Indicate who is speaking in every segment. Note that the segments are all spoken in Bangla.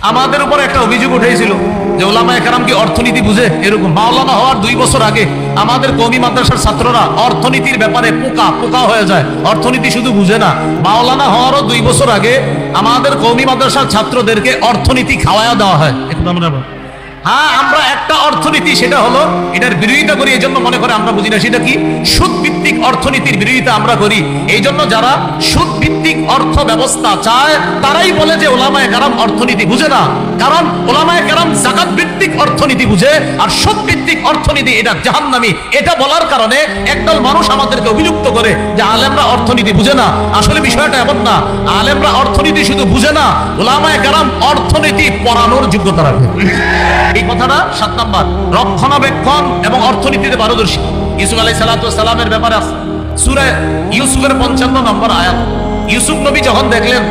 Speaker 1: আমাদের উপর একটা অভিযোগ উঠেছিল যে ওলামায়ে কেরাম কি অর্থনীতি বুঝে। এরকম মাওলানা হওয়ার 2 বছর আগে আমাদের কওমি মাদ্রাসার ছাত্ররা অর্থনীতির ব্যাপারে পোকা হয়ে যায়। অর্থনীতি শুধু বুঝে না, মাওলানা হওয়ারও 2 বছর আগে আমাদের কওমি মাদ্রাসার ছাত্রদেরকে অর্থনীতি খাওয়ায়া দেওয়া হয়। হ্যাঁ, আমরা একটা অর্থনীতি, সেটা হলো এটার বিরোধিতা করি। এই জন্য মনে করে আমরা বুঝি না সেটা কি। সুদ ভিত্তিক অর্থনীতির বিরোধিতা আমরা করি। এই জন্য যারা সুদ ভিত্তিক অর্থ ব্যবস্থা চায় তারাই বলে যে ওলামায়ে কেরাম অর্থনীতি বুঝে না। কারণ ওলামায়ে কেরাম যাকাত ভিত্তিক অর্থনীতি বুঝে, আর সুদ ভিত্তিক অর্থনীতি এটা জাহান্নামী। এটা বলার কারণে একদল মানুষ আমাদেরকে অভিযুক্ত করে যে আলেমরা অর্থনীতি বুঝে না। আসলে বিষয়টা এমন না, আলেমরা অর্থনীতি শুধু বুঝে না, ওলামায়ে কেরাম অর্থনীতি পড়ানোর যোগ্যতা রাখে। এই কথাটা 7 নাম্বার। রক্ষণাবেক্ষণ এবং অর্থনীতিতে পারদর্শী। ইউসুফ আলাইহিস সালামের ব্যাপারে আছে সূরা ইউসুফের 55 নম্বর আয়াত। ইউসুফ নবী যখন দেখলেন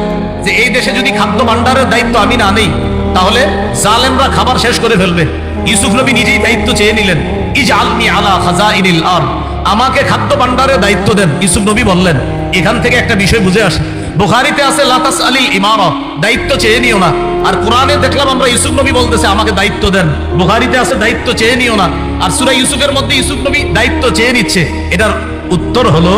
Speaker 1: যে এই দেশে যদি খাদ্য ভাণ্ডারের দায়িত্ব আমি না নেই তাহলে জালেমরা খাবার শেষ করে ফেলবে, ইউসুফ নবী নিজেই দায়িত্ব চেয়ে নিলেন। ইজআলনি আলা খাজাইনিল আরদ, আমাকে খাদ্য ভাণ্ডারের দায়িত্ব দেন। ইউসুফ নবী বললেন, এখান থেকে একটা বিষয় বুঝে আসে, বুখারীতে আছে লা তাসআলিল ইমারা, দায়িত্ব চেয়ে নিও না। আর কোরআনে দেখলাম আমরা ইউসুফ নবী বলতেছে আমাকে দায়িত্ব দেন। বুখারীতে আছে দায়িত্ব চেয়ে নিও না, আর সূরা ইউসুফের মধ্যে ইউসুফ নবী দায়িত্ব চেয়ে নিচ্ছে। এটার উত্তর হলো,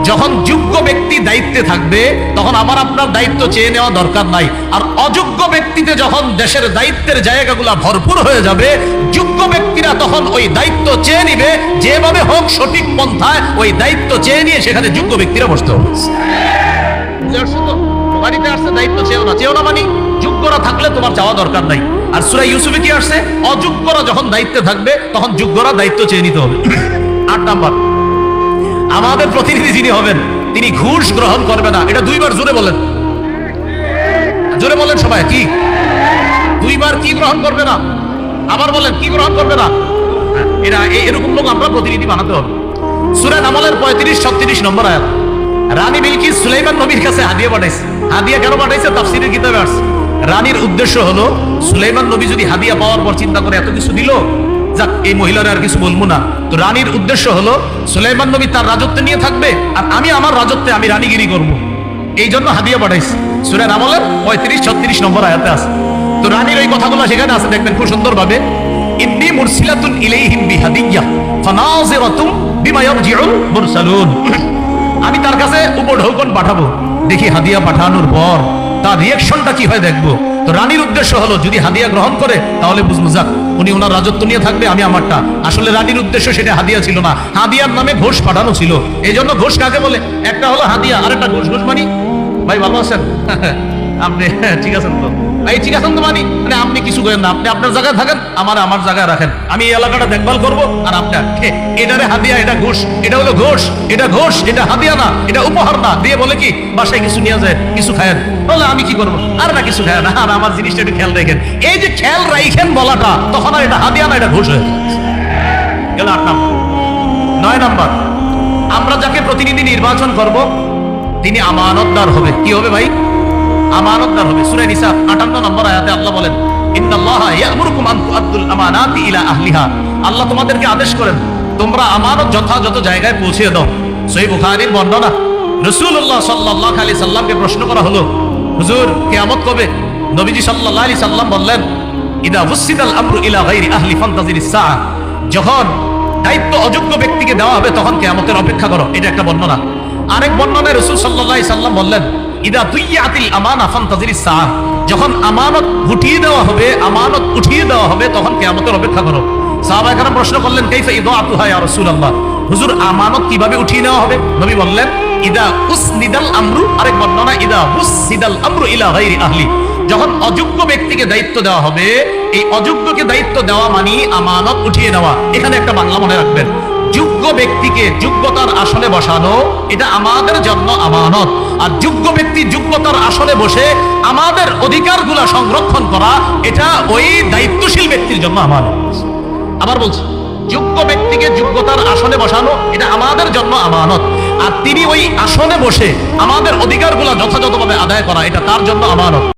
Speaker 1: যখন যোগ্য ব্যক্তি দায়িত্বে থাকবে তখন আমার আপনার দায়িত্ব চেয়ে নেওয়া দরকার নাই। আর অযোগ্য ব্যক্তিতে যখন দেশের দায়িত্বের জায়গাগুলো ভরপুর হয়ে যাবে, যোগ্য ব্যক্তিরা তখন ওই দায়িত্ব চেয়ে নিবে। যেভাবে হোক সঠিক পন্থায় ওই দায়িত্ব চেয়ে নিয়ে সেখানে যোগ্য ব্যক্তিরা বসতে হবে। বুখারীতে আসছে দায়িত্ব চেও না মানে যোগ্যরা থাকলে তোমার চাওয়া দরকার নাই। আর সূরা ইউসুফে কি আসছে, অযোগ্যরা যখন দায়িত্বে থাকবে তখন যোগ্যরা দায়িত্ব চেয়ে নিতে হবে। 8 নাম্বার, আমাদের প্রতিনিধি যিনি হবেন তিনি ঘুষ গ্রহণ করবে না। এটা 2 বার জোরে বলেন, জোরে বলেন সবাই। কি 2 বার কি গ্রহণ করবে না? আবার বলেন, কি গ্রহণ করবে না? এটা এরকম লোক আমরা প্রতিনিধি বানাতে হবে। সূরা নামলের 35-36 নম্বর আয়াত। রানী বিলকিস সুলাইমান নবীর কাছে হাদিয়া পাঠাইছে। হাদিয়া কেন পাঠাইছে? তাফসীরের কিতাবে আসছে। রানীর উদ্দেশ্য হলো, সুলাইমান নবী যদি হাদিয়া পাওয়ার পর চিন্তা করে এত কিছু দিল, যাক এই মহিলারা আর কিছু বলবো না। তো রানীর উদ্দেশ্য হলো সুলাইমান নবী তার রাজত্বে নিয়ে থাকবে আর আমি আমার রাজত্বে আমি রানীগিরি করব। এই জন্য হাদিয়া পাঠাইছে। সূরা নামলের 35-36 নম্বর আয়াতে আছে। তো রানীর এই কথাগুলো সেখানে আছে, দেখবেন খুব সুন্দরভাবে। ইন্নী মুরসিলাতুন ইলাইহিম বিহাদিয়্যা ফানাযিরাতুম বিমা ইয়ারজিউল মুরসালুন, আমি তার কাছে উপঢৌকন পাঠাবো, দেখি হাদিয়া পাঠানোর পর তার রিয়াকশনটা কি হয় দেখবো। তো রানীর উদ্দেশ্য হলো যদি হাদিয়া গ্রহণ করে তাহলে বুঝবো যাক উনি ওনার রাজত্ব নিয়ে থাকবে, আমি আমারটা। আসলে রানীর উদ্দেশ্য সেটা হাদিয়া ছিল না, হাদিয়ার নামে ঘোষ পাঠানো ছিল। এই জন্য ঘোষ কাকে বলে? একটা হলো হাদিয়া, আর একটা ঘোষ। ঘোষ মানি ভাই ভালো আছেন আপনি? ঠিক আছেন তো ভাই? ঠিক আছেন তো মানে আপনি কিছু করেন না, আপনি আপনার জায়গায় থাকেন, আমার জায়গায় রাখেন, আমি এই এলাকাটা দেখভাল করবো। আর আপনার এটারে হাদিয়া, এটা ঘোষ, এটা হলো ঘোষ, এটা ঘোষ, এটা হাদিয়া না, এটা উপহার না। দিয়ে বলে কি বাসায় কিছু নিয়ে যায়, কিছু খায়েন। বলে আমি কি করবো? আর না কিছু খায় না, আর আমার জিনিসটা একটু খেয়াল রাখেন। এই যে খেয়াল রাখেন বলাটা, তখন আর এটা হাদিয়া না, এটা ঘোষ হয়ে গেল। 8 নাম্বার। 9 নাম্বার, আমরা যাকে প্রতিনিধি নির্বাচন করব তিনি আমানতদার হবে। কি হবে ভাই? আমানতদার হবে। সূরা নিসা 58 নম্বর আয়াতে আল্লাহ বলেন, ইন্নাল্লাহা ইয়া'মুরুকুম আন তুআদ্দুল আমানাতি ইলা আহলিহা, আল্লাহ তোমাদেরকে আদেশ করেন তোমরা আমানত যথাযথ জায়গায় পৌঁছে দাও। সহিহ বুখারীর বর্ণনা, রাসূলুল্লাহ সাল্লাল্লাহু আলাইহি সাল্লামকে প্রশ্ন করা হলো, হুজুর কিয়ামত কবে? নবীজি সাল্লাল্লাহু আলাইহি সাল্লাম বললেন, ইদা ফুসিদাল আমরু ইলা গায়রি আহলি ফান্তাজিরিস সাআ, যখন দায়িত্ব অযোগ্য ব্যক্তিকে দেওয়া হবে তখন কিয়ামতের অপেক্ষা করো। এটা একটা বর্ণনা। আরেক বর্ণনায় রাসূল সাল্লাল্লাহু আলাইহি সাল্লাম বললেন, ইদা দুইয়াতিল আমানা ফান্তাজিরিস সাআ, যখন আমানত উঠিয়ে দেওয়া হবে তখন কিয়ামতের অপেক্ষা করো। সাহাবায়ে কেরাম প্রশ্ন করলেন, কাইফা ইদাআতুহা ইয়া রাসূলুল্লাহ, হুজুর আমানত কিভাবে উঠিয়ে নেওয়া হবে? নবী বললেন, ইদা উসনিদাল আমরু, আরেক বর্ণনা ইদা উসনিদাল আমরু ইলা গায়রি আহলি, যখন অযোগ্য ব্যক্তিকে দায়িত্ব দেওয়া হবে, এই অযোগ্যকে দায়িত্ব দেওয়া মানে আমানত উঠিয়ে নেওয়া। এখানে একটা বাংলা মনে রাখবেন, যোগ্য ব্যক্তিকে যোগ্যতার আসনে বসানো এটা আমাদের জন্য আমানত, আর যোগ্য ব্যক্তি যোগ্যতার আসনে বসে আমাদের অধিকারগুলো সংরক্ষণ করা এটা ওই দায়িত্বশীল ব্যক্তির জন্য আমানত। আবার বলছি, যোগ্য ব্যক্তিকে যোগ্যতার আসনে বসানো এটা আমাদের জন্য আমানত, আর তিনি ওই আসনে বসে আমাদের অধিকারগুলো যথাযথভাবে আদায় করা এটা তার জন্য আমানত।